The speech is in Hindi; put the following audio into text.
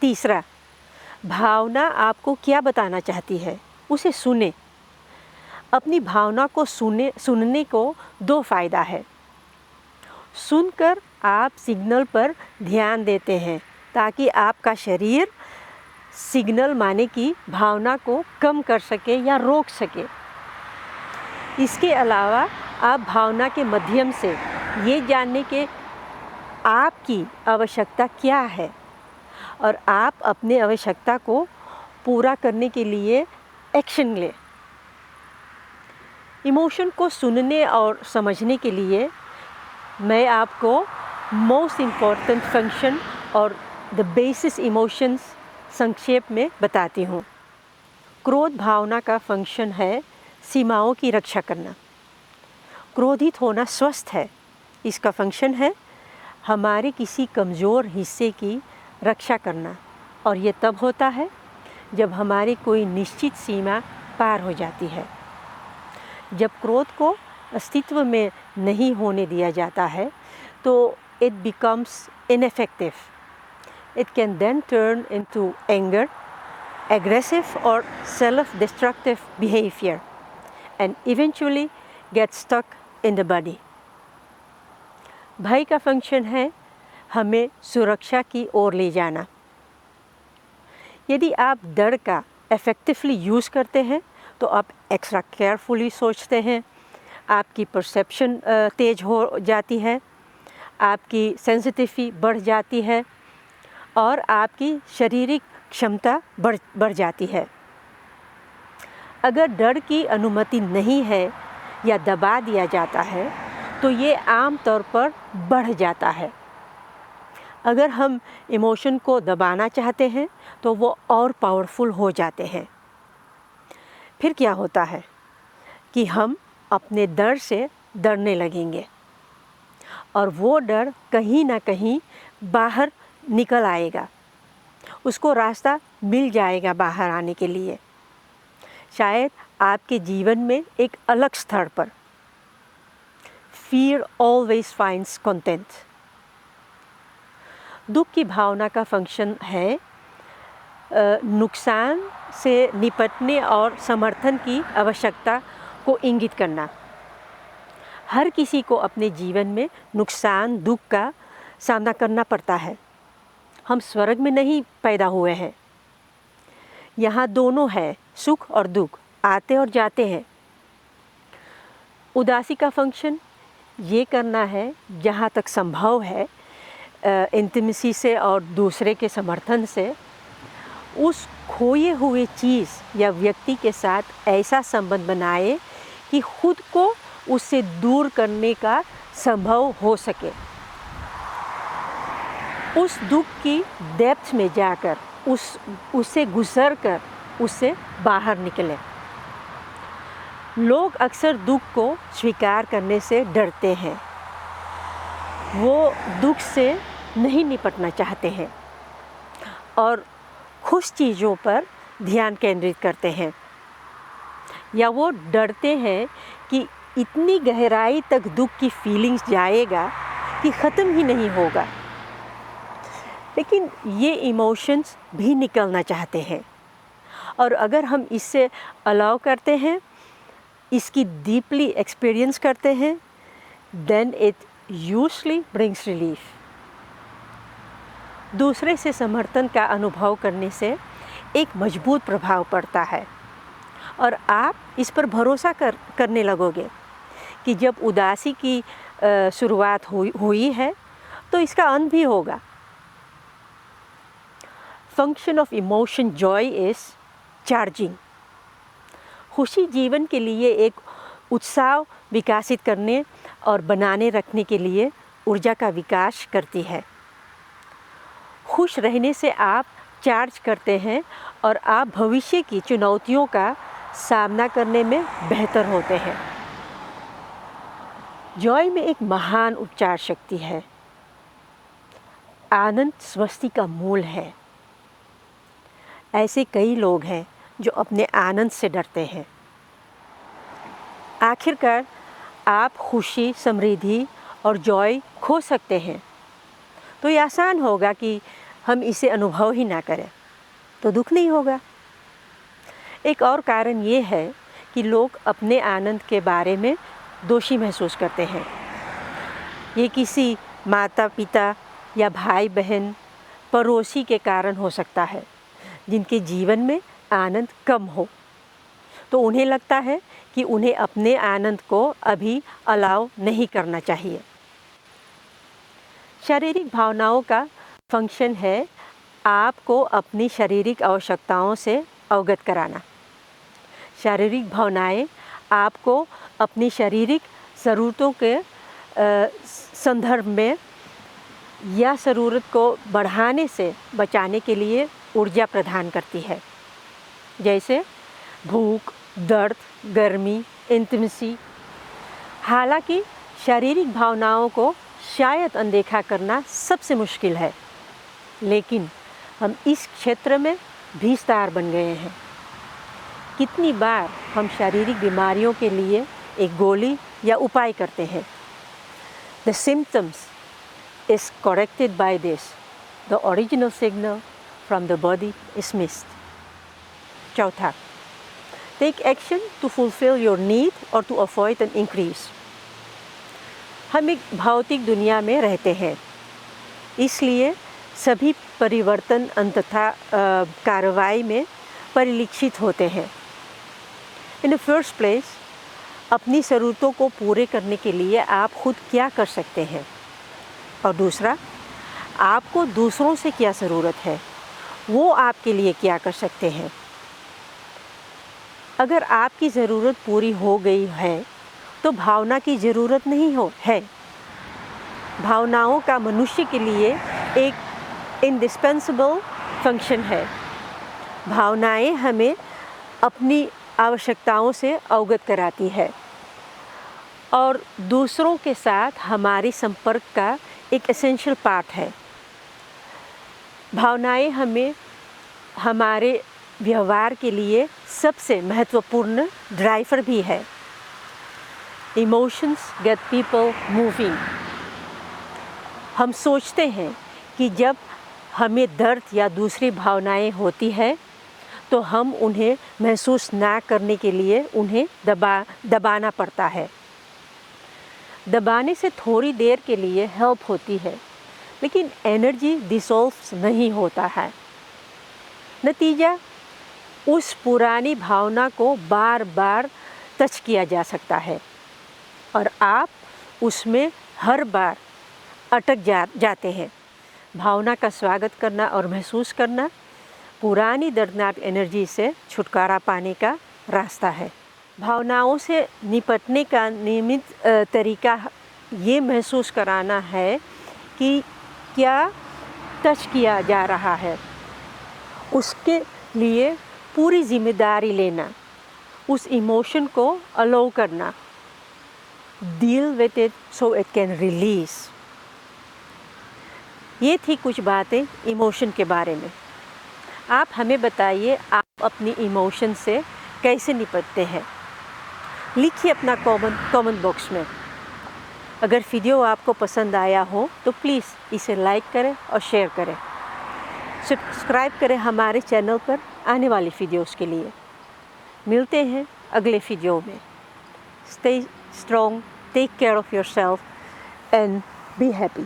तीसरा, भावना आपको क्या बताना चाहती है उसे सुने। अपनी भावना को सुनने को दो फ़ायदा है। सुनकर आप सिग्नल पर ध्यान देते हैं ताकि आपका शरीर सिग्नल माने कि भावना को कम कर सके या रोक सके। इसके अलावा आप भावना के माध्यम से ये जानने के आपकी आवश्यकता क्या है और आप अपने आवश्यकता को पूरा करने के लिए एक्शन लें। इमोशन को सुनने और समझने के लिए मैं आपको मोस्ट इम्पॉर्टेंट फंक्शन और द बेसिस इमोशंस संक्षेप में बताती हूँ। क्रोध भावना का फंक्शन है सीमाओं की रक्षा करना। क्रोधित होना स्वस्थ है। इसका फंक्शन है हमारे किसी कमज़ोर हिस्से की रक्षा करना, और ये तब होता है जब हमारी कोई निश्चित सीमा पार हो जाती है। जब क्रोध को अस्तित्व में नहीं होने दिया जाता है तो it becomes ineffective. It can then turn into anger, aggressive or self-destructive behavior and eventually get stuck in the body. भय का फंक्शन है हमें सुरक्षा की ओर ले जाना। यदि आप डर का इफ़ेक्टिवली यूज़ करते हैं तो आप एक्स्ट्रा केयरफुली सोचते हैं, आपकी परसेप्शन तेज हो जाती है, आपकी सेंसिटिविटी बढ़ जाती है और आपकी शारीरिक क्षमता बढ़ जाती है। अगर डर की अनुमति नहीं है या दबा दिया जाता है तो ये आम तौर पर बढ़ जाता है। अगर हम इमोशन को दबाना चाहते हैं तो वो और पावरफुल हो जाते हैं। फिर क्या होता है कि हम अपने डर से डरने लगेंगे और वो डर कहीं ना कहीं बाहर निकल आएगा, उसको रास्ता मिल जाएगा बाहर आने के लिए, शायद आपके जीवन में एक अलग स्तर पर। Fear always finds content. दुख की भावना का फंक्शन है नुकसान से निपटने और समर्थन की आवश्यकता को इंगित करना। हर किसी को अपने जीवन में नुकसान, दुख का सामना करना पड़ता है। हम स्वर्ग में नहीं पैदा हुए हैं। यहाँ दोनों है, सुख और दुख आते और जाते हैं। उदासी का फंक्शन ये करना है जहाँ तक संभव है इंटीमेसी से और दूसरे के समर्थन से उस खोए हुए चीज़ या व्यक्ति के साथ ऐसा संबंध बनाए कि खुद को उससे दूर करने का संभव हो सके। उस दुख की डेप्थ में जाकर उससे गुजर कर उससे बाहर निकले। लोग अक्सर दुख को स्वीकार करने से डरते हैं। वो दुख से नहीं निपटना चाहते हैं और खुश चीज़ों पर ध्यान केंद्रित करते हैं, या वो डरते हैं कि इतनी गहराई तक दुख की फीलिंग्स जाएगा कि ख़त्म ही नहीं होगा। लेकिन ये इमोशंस भी निकलना चाहते हैं और अगर हम इससे अलाउ करते हैं, इसकी डीपली एक्सपीरियंस करते हैं, then it usually brings relief. दूसरे से समर्थन का अनुभव करने से एक मजबूत प्रभाव पड़ता है और आप इस पर भरोसा करने लगोगे कि जब उदासी की शुरुआत हुई है तो इसका अंत भी होगा। Function of emotion Joy is charging. खुशी जीवन के लिए एक उत्साह विकसित करने और बनाने रखने के लिए ऊर्जा का विकास करती है। खुश रहने से आप चार्ज करते हैं और आप भविष्य की चुनौतियों का सामना करने में बेहतर होते हैं। जॉय में एक महान उपचार शक्ति है। आनंद स्वस्थि का मूल है। ऐसे कई लोग हैं जो अपने आनंद से डरते हैं। आखिरकार आप खुशी, समृद्धि और जॉय खो सकते हैं तो ये आसान होगा कि हम इसे अनुभव ही ना करें तो दुख नहीं होगा। एक और कारण ये है कि लोग अपने आनंद के बारे में दोषी महसूस करते हैं। ये किसी माता पिता या भाई बहन, पड़ोसी के कारण हो सकता है जिनके जीवन में आनंद कम हो, तो उन्हें लगता है कि उन्हें अपने आनंद को अभी अलाउ नहीं करना चाहिए। शारीरिक भावनाओं का फंक्शन है आपको अपनी शारीरिक आवश्यकताओं से अवगत कराना। शारीरिक भावनाएं आपको अपनी शारीरिक ज़रूरतों के संदर्भ में या ज़रूरत को बढ़ाने से बचाने के लिए ऊर्जा प्रदान करती है, जैसे भूख, दर्द, गर्मी, इंटिमेसी। हालांकि शारीरिक भावनाओं को शायद अनदेखा करना सबसे मुश्किल है, लेकिन हम इस क्षेत्र में भी स्टार बन गए हैं। कितनी बार हम शारीरिक बीमारियों के लिए एक गोली या उपाय करते हैं। The symptoms is corrected by this. The original signal from the body is missed. चौथा, take action to fulfill your need or to avoid an increase. हम एक भौतिक दुनिया में रहते हैं, इसलिए सभी परिवर्तन अंततः कार्रवाई में परिलक्षित होते हैं। इन द फर्स्ट प्लेस, अपनी ज़रूरतों को पूरे करने के लिए आप खुद क्या कर सकते हैं, और दूसरा, आपको दूसरों से क्या ज़रूरत है, वो आपके लिए क्या कर सकते हैं। अगर आपकी ज़रूरत पूरी हो गई है तो भावना की ज़रूरत नहीं है। भावनाओं का मनुष्य के लिए एक इंडिस्पेंसेबल फंक्शन है। भावनाएं हमें अपनी आवश्यकताओं से अवगत कराती है और दूसरों के साथ हमारे संपर्क का एक एसेंशियल पार्ट है। भावनाएं हमें हमारे व्यवहार के लिए सबसे महत्वपूर्ण ड्राइवर भी है। Emotions get people moving. हम सोचते हैं कि जब हमें दर्द या दूसरी भावनाएं होती है तो हम उन्हें महसूस ना करने के लिए उन्हें दबाना पड़ता है। दबाने से थोड़ी देर के लिए हेल्प होती है, लेकिन एनर्जी डिसॉल्व नहीं होता है। नतीजा, उस पुरानी भावना को बार बार टच किया जा सकता है और आप उसमें हर बार अटक जाते हैं। भावना का स्वागत करना और महसूस करना पुरानी दर्दनाक एनर्जी से छुटकारा पाने का रास्ता है। भावनाओं से निपटने का नियमित तरीका ये महसूस कराना है कि क्या टच किया जा रहा है, उसके लिए पूरी जिम्मेदारी लेना, उस इमोशन को अलाउ करना, deal with it so it can release. ये थी कुछ बातें इमोशन के बारे में। आप हमें बताइए, आप अपनी इमोशन से कैसे निपटते हैं। लिखिए अपना कमेंट बॉक्स में। अगर वीडियो आपको पसंद आया हो तो प्लीज़ इसे लाइक करें और शेयर करें। सब्सक्राइब करें हमारे चैनल पर आने वाली वीडियोस के लिए। मिलते हैं अगले वीडियो में। Stay strong, take care of yourself and be happy.